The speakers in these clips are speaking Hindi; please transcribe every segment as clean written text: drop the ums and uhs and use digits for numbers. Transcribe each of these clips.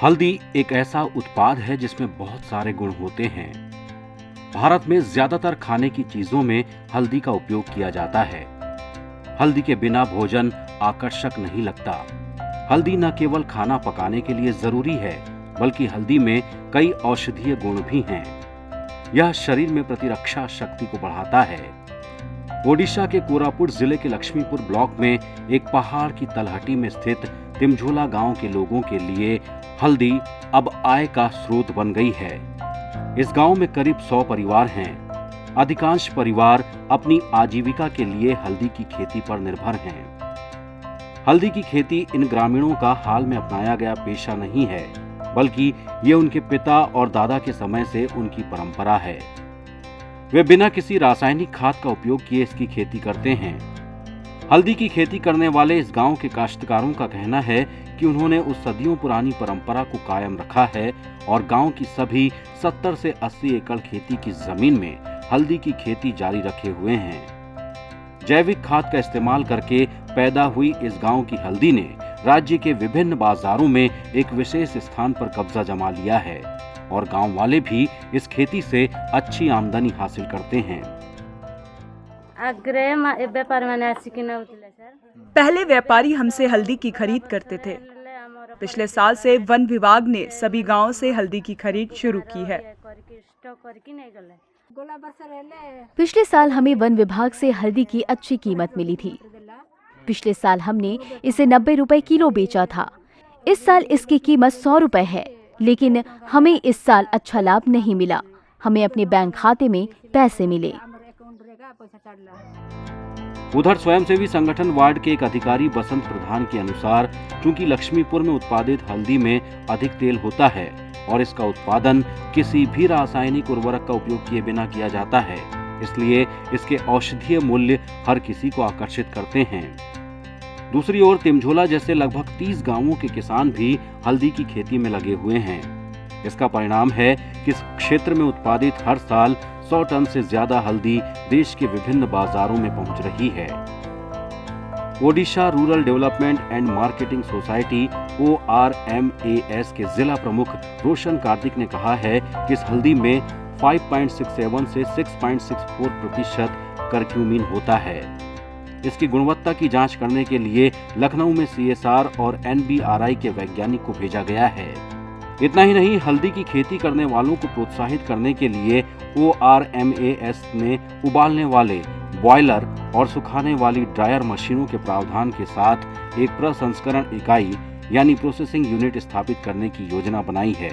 हल्दी एक ऐसा उत्पाद है जिसमें बहुत सारे गुण होते हैं। भारत में ज्यादातर खाने की चीजों में हल्दी का उपयोग किया जाता है। हल्दी के बिना भोजन आकर्षक नहीं लगता। हल्दी न केवल खाना पकाने के लिए जरूरी है, बल्कि हल्दी में कई औषधीय गुण भी हैं। यह शरीर में प्रतिरक्षा शक्ति को बढ़ाता है। ओडिशा के कोरापुट जिले के लक्ष्मीपुर ब्लॉक में एक पहाड़ की तलहटी में स्थित तिमझोला गांव के लोगों के लिए हल्दी अब आय का स्रोत बन गई है। इस गांव में करीब 100 परिवार हैं। अधिकांश परिवार अपनी आजीविका के लिए हल्दी की खेती पर निर्भर हैं। हल्दी की खेती इन ग्रामीणों का हाल में अपनाया गया पेशा नहीं है, बल्कि ये उनके पिता और दादा के समय से उनकी परंपरा है। वे बिना किसी रासायनिक खाद का उपयोग किए इसकी खेती करते हैं। हल्दी की खेती करने वाले इस गांव के काश्तकारों का कहना है कि उन्होंने उस सदियों पुरानी परंपरा को कायम रखा है और गांव की सभी 70 से 80 एकड़ खेती की जमीन में हल्दी की खेती जारी रखे हुए हैं। जैविक खाद का इस्तेमाल करके पैदा हुई इस गांव की हल्दी ने राज्य के विभिन्न बाजारों में एक विशेष स्थान पर कब्जा जमा लिया है और गांव वाले भी इस खेती से अच्छी आमदनी हासिल करते हैं। पहले व्यापारी हमसे हल्दी की खरीद करते थे। पिछले साल से वन विभाग ने सभी गांवों से हल्दी की खरीद शुरू की है। पिछले साल हमें वन विभाग से हल्दी की अच्छी कीमत मिली थी। पिछले साल हमने इसे 90 रुपए किलो बेचा था। इस साल इसकी कीमत 100 रुपए है, लेकिन हमें इस साल अच्छा लाभ नहीं मिला। हमें अपने बैंक खाते में पैसे मिले। उधर स्वयंसेवी संगठन वार्ड के एक अधिकारी बसंत प्रधान के अनुसार, चूंकि लक्ष्मीपुर में उत्पादित हल्दी में अधिक तेल होता है और इसका उत्पादन किसी भी रासायनिक उर्वरक का उपयोग किए बिना किया जाता है, इसलिए इसके औषधीय मूल्य हर किसी को आकर्षित करते हैं। दूसरी ओर तिमझोला जैसे लगभग 30 गांवों के किसान भी हल्दी की खेती में लगे हुए हैं। इसका परिणाम है कि इस क्षेत्र में उत्पादित हर साल 100 टन से ज्यादा हल्दी देश के विभिन्न बाजारों में पहुंच रही है। Odisha rural development and marketing society ORMAS के जिला प्रमुख रोशन कार्तिक ने कहा है कि इस हल्दी में 5.67 से 6.64% करक्यूमिन होता है। इसकी गुणवत्ता की जांच करने के लिए लखनऊ में CSR और NBRI के वैज्ञानिक को भेजा गया है। इतना ही नहीं, हल्दी की खेती करने वालों को प्रोत्साहित करने के लिए ORMAS ने उबालने वाले बॉयलर और सुखाने वाली ड्रायर मशीनों के प्रावधान के साथ एक प्रसंस्करण इकाई यानी प्रोसेसिंग यूनिट स्थापित करने की योजना बनाई है।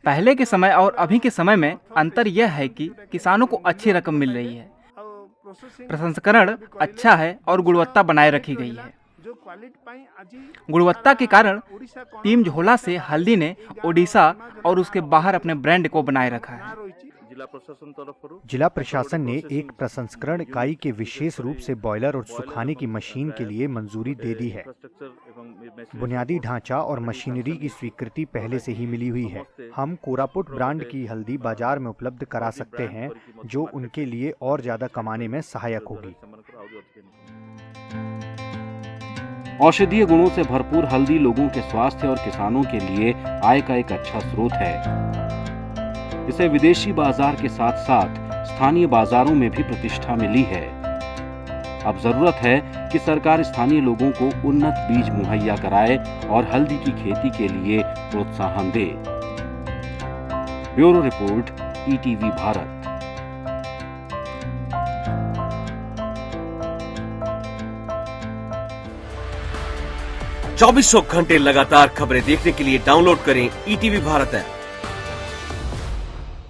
पहले के समय और अभी के समय में अंतर यह है कि किसानों को अच्छी रकम मिल रही है, प्रसंस्करण अच्छा है और गुणवत्ता बनाए रखी गई है। गुणवत्ता के कारण तिमझोला से हल्दी ने ओडिशा और उसके बाहर अपने ब्रांड को बनाए रखा है। जिला प्रशासन ने एक प्रसंस्करण इकाई के विशेष रूप से बॉयलर और सुखाने की मशीन के लिए मंजूरी दे दी है। बुनियादी ढांचा और मशीनरी की स्वीकृति पहले से ही मिली हुई है। हम कोरापुट ब्रांड की हल्दी बाजार में उपलब्ध करा सकते हैं, जो उनके लिए और ज्यादा कमाने में सहायक होगी। औषधीय गुणों से भरपूर हल्दी लोगों के स्वास्थ्य और किसानों के लिए आय का एक अच्छा स्रोत है। इसे विदेशी बाजार के साथ साथ स्थानीय बाजारों में भी प्रतिष्ठा मिली है। अब जरूरत है कि सरकार स्थानीय लोगों को उन्नत बीज मुहैया कराए और हल्दी की खेती के लिए प्रोत्साहन दे। Bureau report, ETV Bharat. चौबीसों घंटे लगातार खबरें देखने के लिए डाउनलोड करें ETV भारत ऐप।